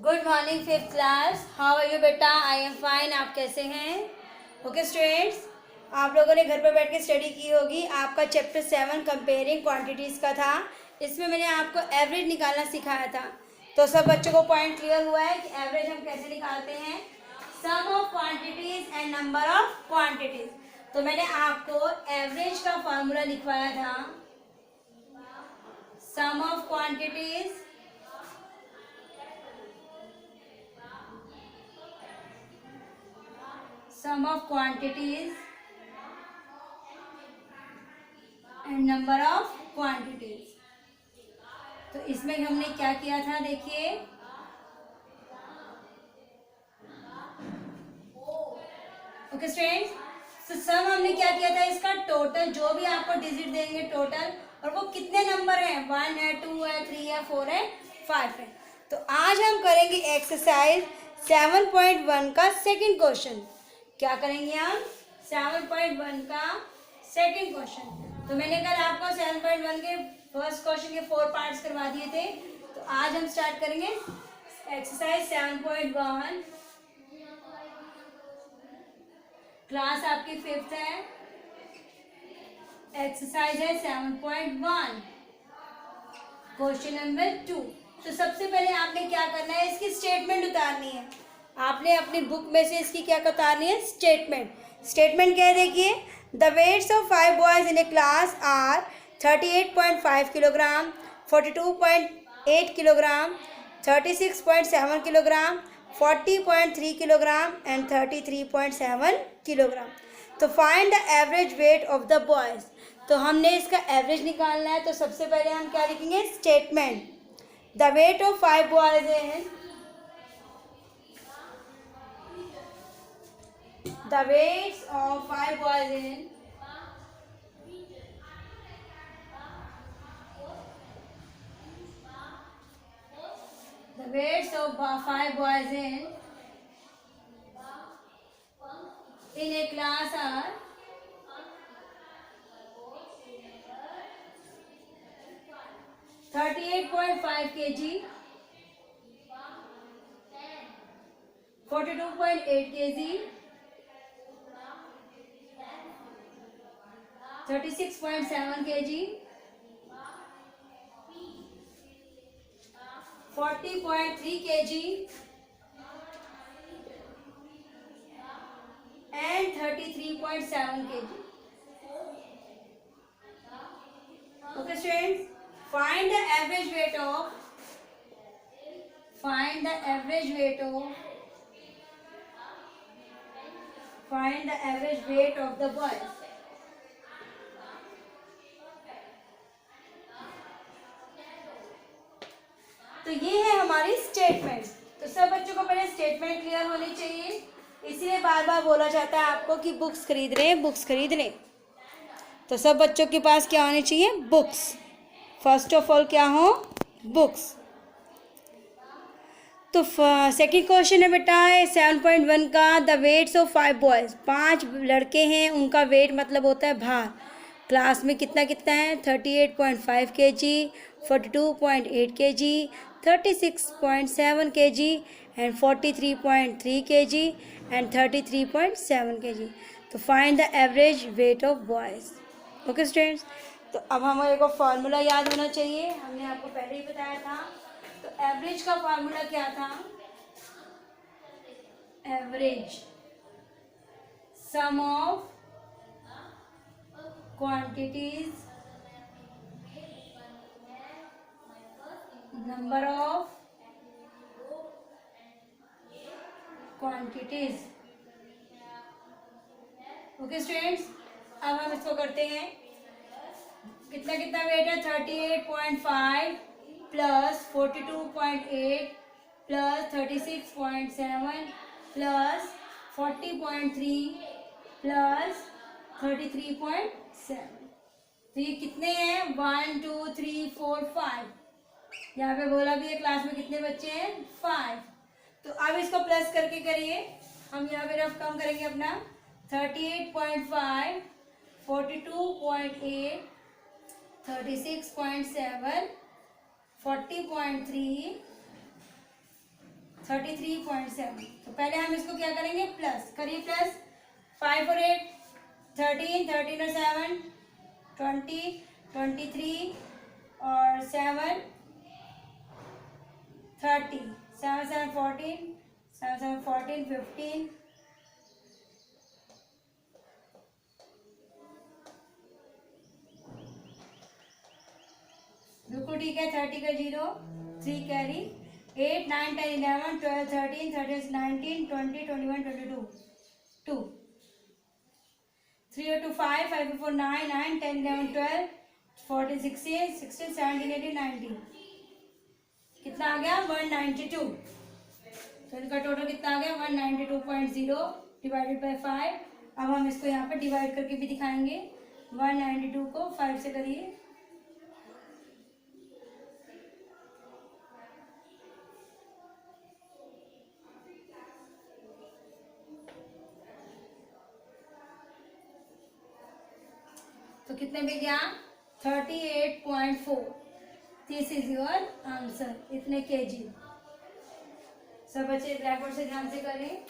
Good morning fifth class. How are you बेटा? I am fine. आप कैसे हैं? ओके स्टूडेंट्स, आप लोगों ने घर पर बैठ के स्टडी की होगी। आपका चैप्टर 7 कंपेयरिंग क्वांटिटीज़ का था। इसमें मैंने आपको एवरेज निकालना सिखाया था। तो सब बच्चों को पॉइंट क्लियर हुआ है कि एवरेज हम कैसे निकालते हैं? Sum of quantities and number of quantities. तो मैंने आपको एवरेज का फॉर्मूला लिखवाया था। Sum of quantities sum of quantities and number of quantities। तो इसमें हमने क्या किया था देखिए, ओके स्टूडेंट्स। तो सम हमने क्या किया था, इसका टोटल जो भी आपको डिजिट देंगे टोटल, और वो कितने नंबर हैं, 1 है, 2 है, 3 है, 4 है, 5 है। तो आज हम करेंगे एक्सरसाइज 7.1 का सेकंड क्वेश्चन। क्या करेंगे हम? 7.1 का सेकंड क्वेश्चन। तो मैंने कल आपको 7.1 के फर्स्ट क्वेश्चन के 4 पार्ट्स करवा दिए थे। तो आज हम स्टार्ट करेंगे एक्सरसाइज 7.1। क्लास आपकी फिफ्थ है, एक्सरसाइज है 7.1, क्वेश्चन नंबर 2। तो सबसे पहले आपने क्या करना है, इसकी स्टेटमेंट उतारनी है। आपने अपनी बुक में से इसकी क्या उतारनी है? स्टेटमेंट। स्टेटमेंट क्या है देखिए, the weights of 5 boys in a class are 38.5 kilogram, 42.8 kilogram, 36.7 kilogram, 40.3 kilogram and 33.7 kilogram. तो find the average weight of the boys. तो हमने इसका एवरेज निकालना है। तो सबसे पहले हम क्या लिखेंगे? Statement. The weight of 5 boys in the weights of 5 boys in the weights of 5 boys in a class are 38.5 kg, 42.8 kg, 36.7 kg, 40.3 kg and 33.7 kg। Okay students, find the average weight of the boys। तो ये है हमारी statement. तो सब बच्चों को पहले statement clear होनी चाहिए, इसलिए बार बार बोला जाता है आपको कि बुक्स खरीद लें, बुक्स खरीद लें। तो सब बच्चों के पास क्या होनी चाहिए? बुक्स। फर्स्ट ऑफ ऑल क्या हो? बुक्स। तो सेकंड क्वेश्चन है बेटा 7.1 का, द वेट्स ऑफ 5 बॉयज़। 5 लड़के हैं, उनका वेट मतलब होता है भार। क्लास में कितना कितना है? 38.5 kg, 42.8 kg, 36.7 kg and 43.3 kg and 33.7 kg। तो find the average weight of boys. Okay students, तो अब हमारे को फॉर्मूला याद होना चाहिए, हमने आपको पहले ही बताया था। तो एवरेज का फॉर्मूला क्या था? Average some of quantities number of quantities. Okay students, अब हम इसको करते हैं। कितना कितना वेट है? 38.5 प्लस 42.8 प्लस 36.7 प्लस 40.3 प्लस 33.7। तो ये कितने हैं? 1 2 3 4 5। यहाँ पे बोला भी है क्लास में कितने बच्चे हैं? 5। तो अब इसको प्लस करके करिए। हम यहाँ पे रफ कम करेंगे अपना। 38.5, 42.8, 36.7, 40.3 33.7। तो पहले हम इसको क्या करेंगे, प्लस करिए, प्लस 5 और 8 13, 13 और 7 20, 23 और 7 30, 7 7 14, 7 7 14 15, बिल्कुल ठीक है। 30 का 0, 3 कैरी, 8 9 10 11 12 13 13 19 20 21 22 2, 3 और 2 5 5 और 4 9 9 10 11 12 14 16 16 17 18 19, कितना आ गया 192। तो इनका टोटल कितना आ गया 192.0 डिवाइडेड बाय 5। अब हम इसको यहाँ पर डिवाइड करके भी दिखाएंगे। 192 को 5 से करिए, तो कितने में गया 38.4। दिस इज योर आंसर, इतने केजी। सब बच्चे ब्लैक बोर्ड से ध्यान से करें।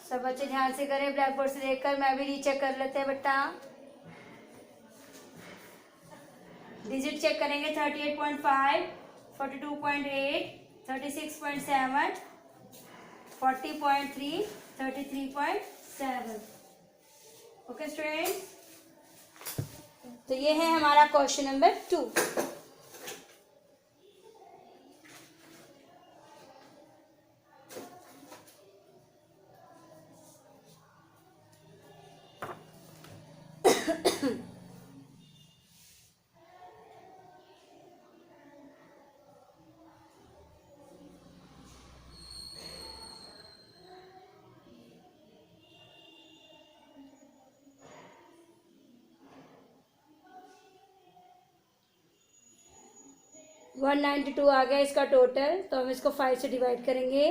सब बच्चे ध्यान से करें, ब्लैक बोर्ड से देखकर। मैं भी रीचेक कर लेते हैं बेटा। डिजिट चेक करेंगे 38.5, 42.8, 36.7, 40.3, 33.7। ओके स्टूडेंट, तो ये है हमारा क्वेश्चन नंबर 2। वन 192 आ गया इसका टोटल, तो हम इसको 5 से डिवाइड करेंगे।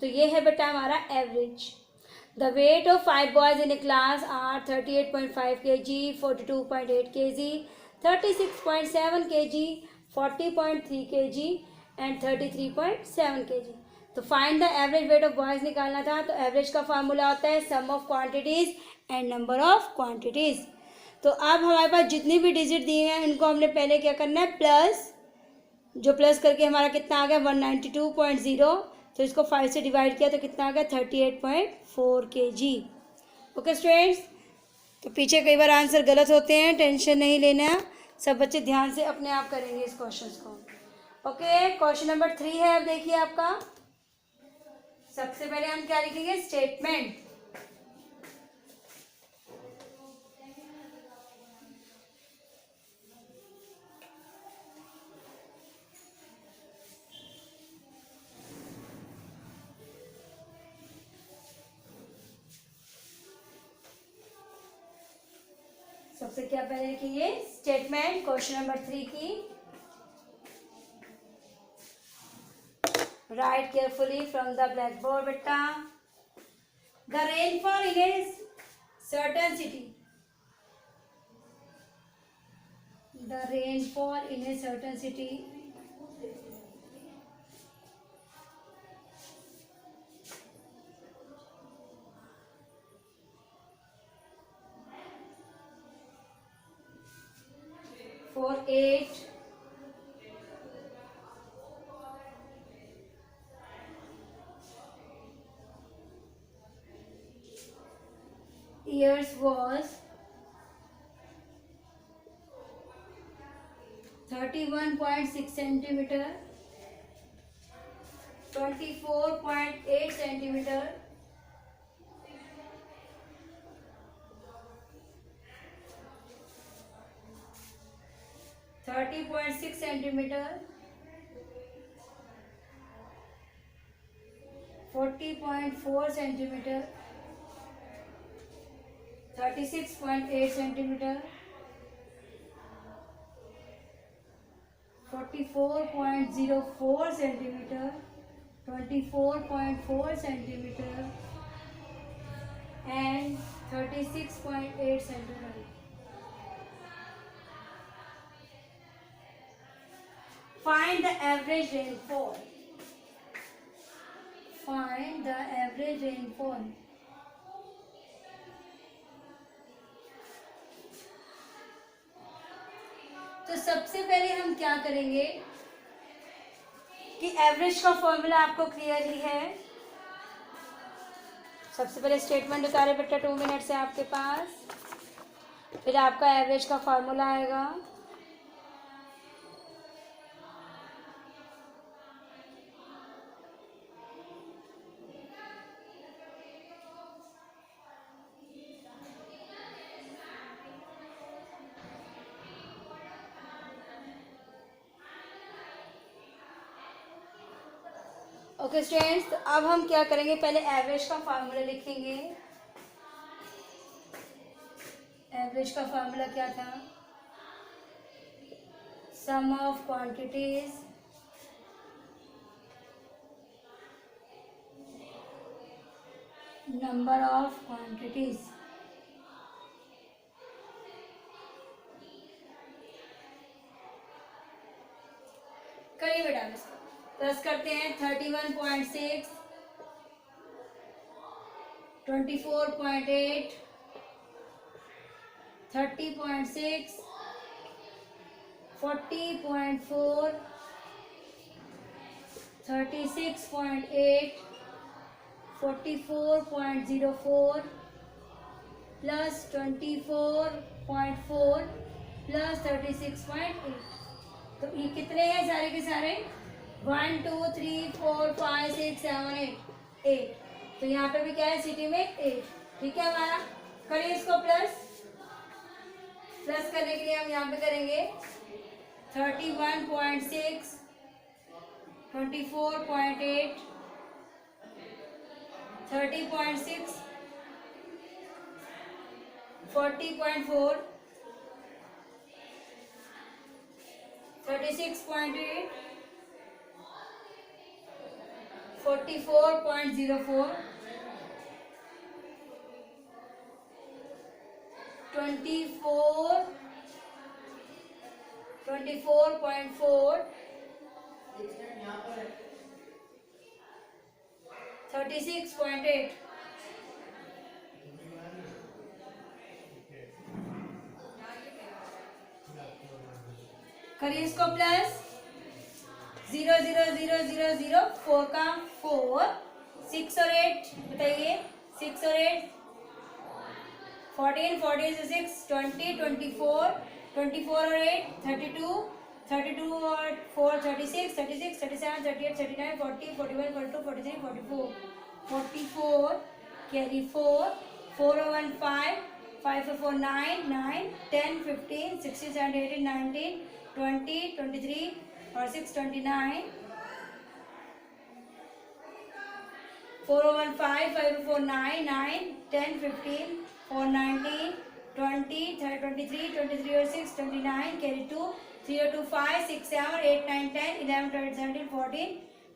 तो ये है बेटा हमारा average. The weight of 5 boys in a class are 38.5 kg, 42.8 kg, 36.7 kg, 40.3 kg and 33.7 kg। तो find the average weight of boys निकालना था। तो एवरेज का फार्मूला होता है sum of quantities and number of quantities. तो अब हमारे पास जितनी भी डिजिट दिए हैं इनको हमने पहले क्या करना है, प्लस, जो प्लस करके हमारा कितना आ गया 192.0। तो इसको 5 से डिवाइड किया तो कितना आ गया 38.4 kg। ओके स्टूडेंट्स, तो पीछे कई बार आंसर गलत होते हैं, टेंशन नहीं लेना। सब बच्चे ध्यान से अपने आप करेंगे इस क्वेश्चन को। ओके, क्वेश्चन नंबर 3 है। अब देखिए आपका, सबसे पहले हम क्या लिखेंगे, स्टेटमेंट। सबसे क्या पहले लिखिए स्टेटमेंट क्वेश्चन नंबर 3 की। Write carefully from the black board बेटा। The rainfall in a certain city, the rainfall in a certain city for 8 is years was 31.6 centimeter, 24.8 centimeter, 30.6 centimeter, 40.4 centimeter, 36.8 centimeter, 44.04 centimeter, 24.4 centimeter, and 36.8 centimeter. Find the average rainfall. Find the average rainfall. तो सबसे पहले हम क्या करेंगे कि average का formula आपको clear ही है। सबसे पहले स्टेटमेंट उतारे बेटा 2 मिनट से आपके पास, फिर आपका एवरेज का फॉर्मूला आएगा। ओके स्टूडेंट्स, तो अब हम क्या करेंगे, पहले एवरेज का फार्मूला लिखेंगे। एवरेज का फार्मूला क्या था? Sum of quantities number of quantities. करिए बेटा इसको प्लस करते हैं। 31.6, 24.8, 30.6, 40.4, 36.8, 44.04 प्लस 24.4 प्लस 36.8। तो ये कितने हैं सारे के सारे? 1 2 3 4 5 6 7 8। तो यहाँ पे भी क्या है सिटी में 8। ठीक है हमारा। करिए इसको प्लस करने के लिए हम यहाँ पे करेंगे 31.6, 24.8, 30.6, 40.4, 36.8, 44.04, 24.4, 36.8। करिए इसको प्लस 0 0 0 0 0 4 का 4, 6 और 8 बताइए। 6 और 8 14, 14 से 6 20, 24, 24 और 8 32, 32 और 4 36, 36, 37, 38, 39, 40, 41, 42, 43, 44, 44 कैरी 4, 4 और 1 5, 5 और 4 9, 9, 10, 15, 16, 17, 18, 19, 20, 23 और 6 29, 4 और 1 5, 5 और 4 9, 9, 10, 15, 4 19, 20, 23, 23 और 6 29, carry 2, 3 और 2 5, 6 7, 8 9 10, 11 12 13 14,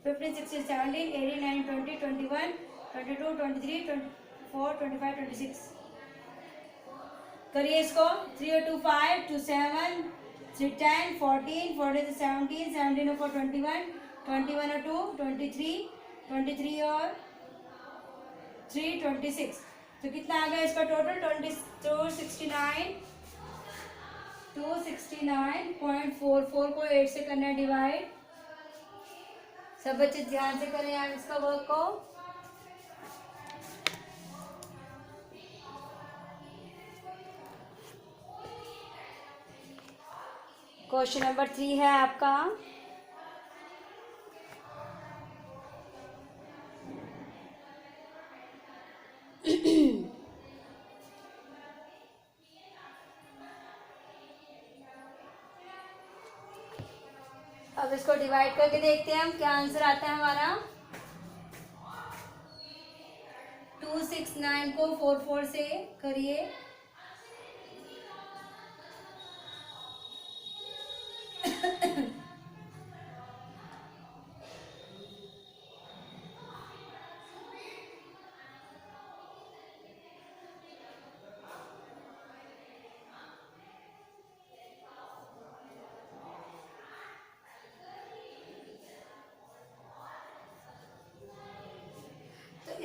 15 16 17, 18 19 20, 21, 22, 23, 24, 25, 26। करिए इसको 3 और 2 5, 2 7, 3 10, 14, 14 से 17, 17 और 4 21, 21 और 2 23, 23 और 3 26। तो कितना आ गया इसका टोटल? 269.44 को 8 से करना है डिवाइड। सब बच्चे ध्यान से करें यार इसका वर्क को। क्वेश्चन नंबर 3 है आपका। अब इसको डिवाइड करके देखते हैं हम क्या आंसर आता है हमारा। 269 को 44 से करिए।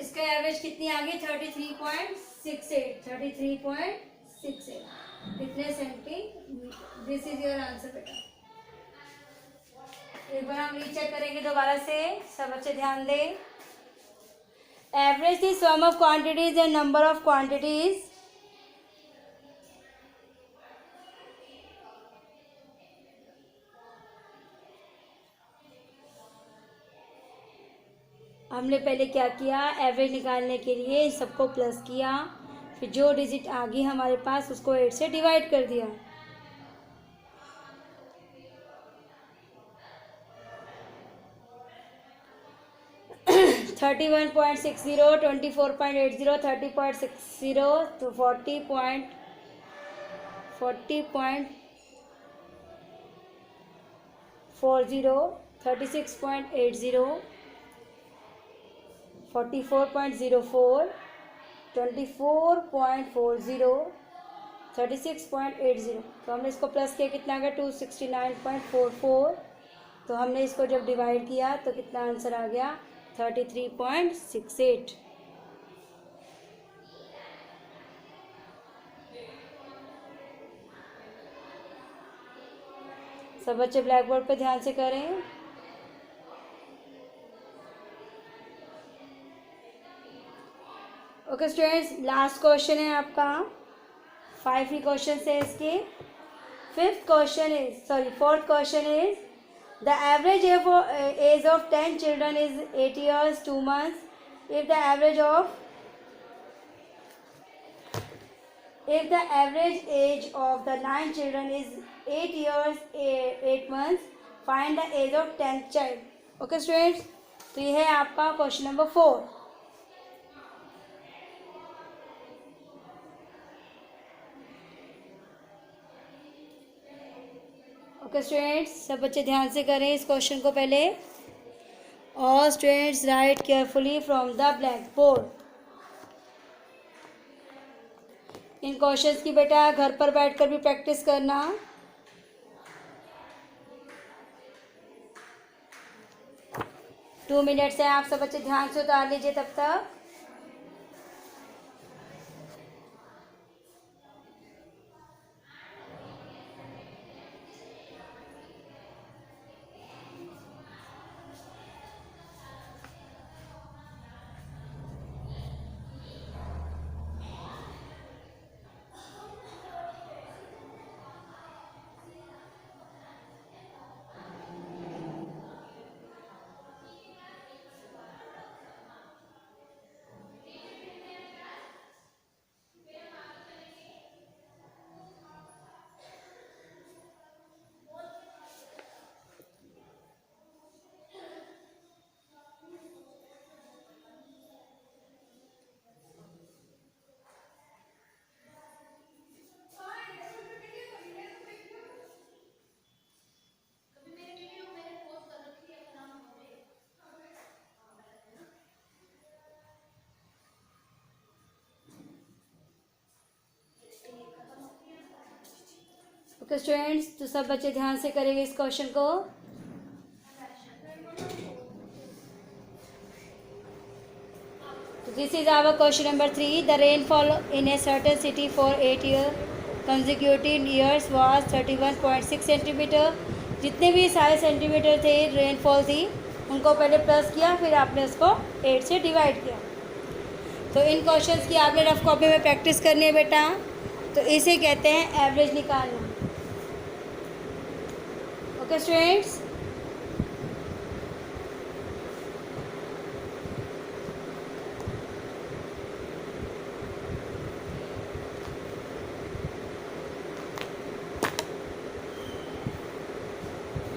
इसका एवरेज कितनी आ गई? 33.68। 33.68 कितने centimetre? This is your answer बेटा। एक बार हम रीचेक करेंगे दोबारा से, सब बच्चे ध्यान दें। Average the sum of quantities and number of quantities हमने पहले क्या किया, एवरेज निकालने के लिए सबको प्लस किया, फिर जो डिजिट आ गई हमारे पास उसको 8 से डिवाइड कर दिया। थर्टी 1.60, 24.80, 30.60 तो 40.40, 36.80, 44.04, 24.40, 36.80। तो हमने इसको प्लस किया, कितना आ गया? 269.44। तो हमने इसको जब डिवाइड किया तो कितना आंसर आ गया? 33.68। सब बच्चे ब्लैक बोर्ड पे ध्यान से करें। ओके स्टूडेंट्स, लास्ट क्वेश्चन है आपका। 5 ही क्वेश्चन है इसके। Fourth question is the average age of 10 children is 8 years 2 months। if the average age of the 9 children is 8 years 8 months, find the age of 10th child। Okay students, तो ये है आपका question number 4। Okay students, सब बच्चे ध्यान से करें इस क्वेश्चन को पहले। All students right carefully from the black board. In questions की बेटा घर पर बैठकर भी प्रैक्टिस करना। टू मिनट्स है, आप सब बच्चे ध्यान से उतार लीजिए तब तक। ओके स्टूडेंट्स, तो सब बच्चे ध्यान से करेंगे इस क्वेश्चन को। This is our question number 3। The rainfall in a certain city for 8 consecutive years was 31.6 centimetre. जितने भी सारे सेंटीमीटर थे रेनफॉल थी उनको पहले प्लस किया, फिर आपने उसको 8 से डिवाइड किया। तो इन क्वेश्चंस की आपने रफ कॉपी में प्रैक्टिस करनी है बेटा। तो इसे कहते हैं एवरेज निकालना। ओके स्टूडेंट्स,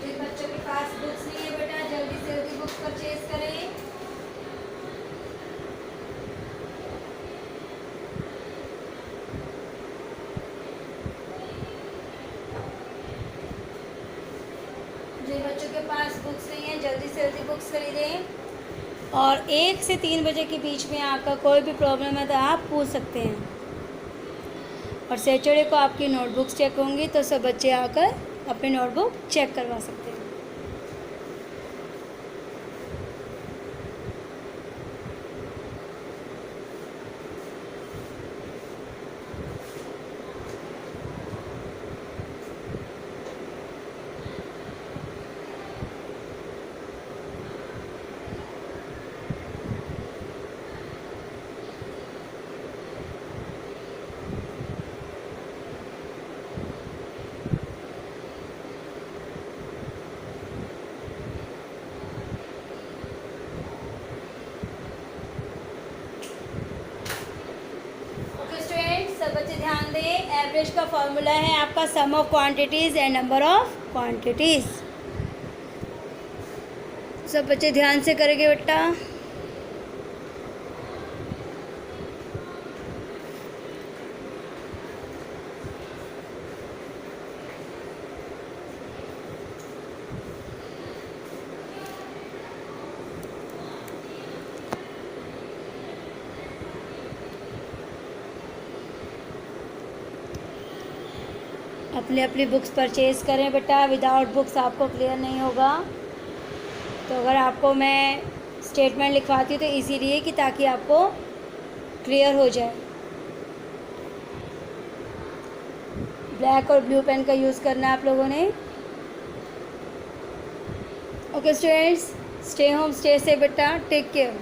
जिन बच्चों के पास बुक्स नहीं है बेटा जल्दी से जल्दी बुक्स परचेज करें। जिन बच्चों के पास बुक्स नहीं है जल्दी से जल्दी बुक्स खरीदें। और 1 से 3 बजे के बीच में आपका कोई भी प्रॉब्लम है तो आप पूछ सकते हैं। और सैटरडे को आपकी नोटबुक्स चेक होंगी तो सब बच्चे आकर अपनी नोटबुक चेक करवा सकते हैं। सब बच्चे ध्यान दें, एवरेज का फॉर्मूला है आपका sum of quantities and number of quantities. सब बच्चे ध्यान से करेंगे बेटा। अपनी अपनी बुक्स परचेज़ करें बेटा, विदाउट बुक्स आपको क्लियर नहीं होगा। तो अगर आपको मैं स्टेटमेंट लिखवाती हूँ तो इसीलिए कि ताकि आपको क्लियर हो जाए। ब्लैक और ब्लू पेन का यूज़ करना है आप लोगों ने। Okay students, stay home, stay safe बेटा, टेक केयर।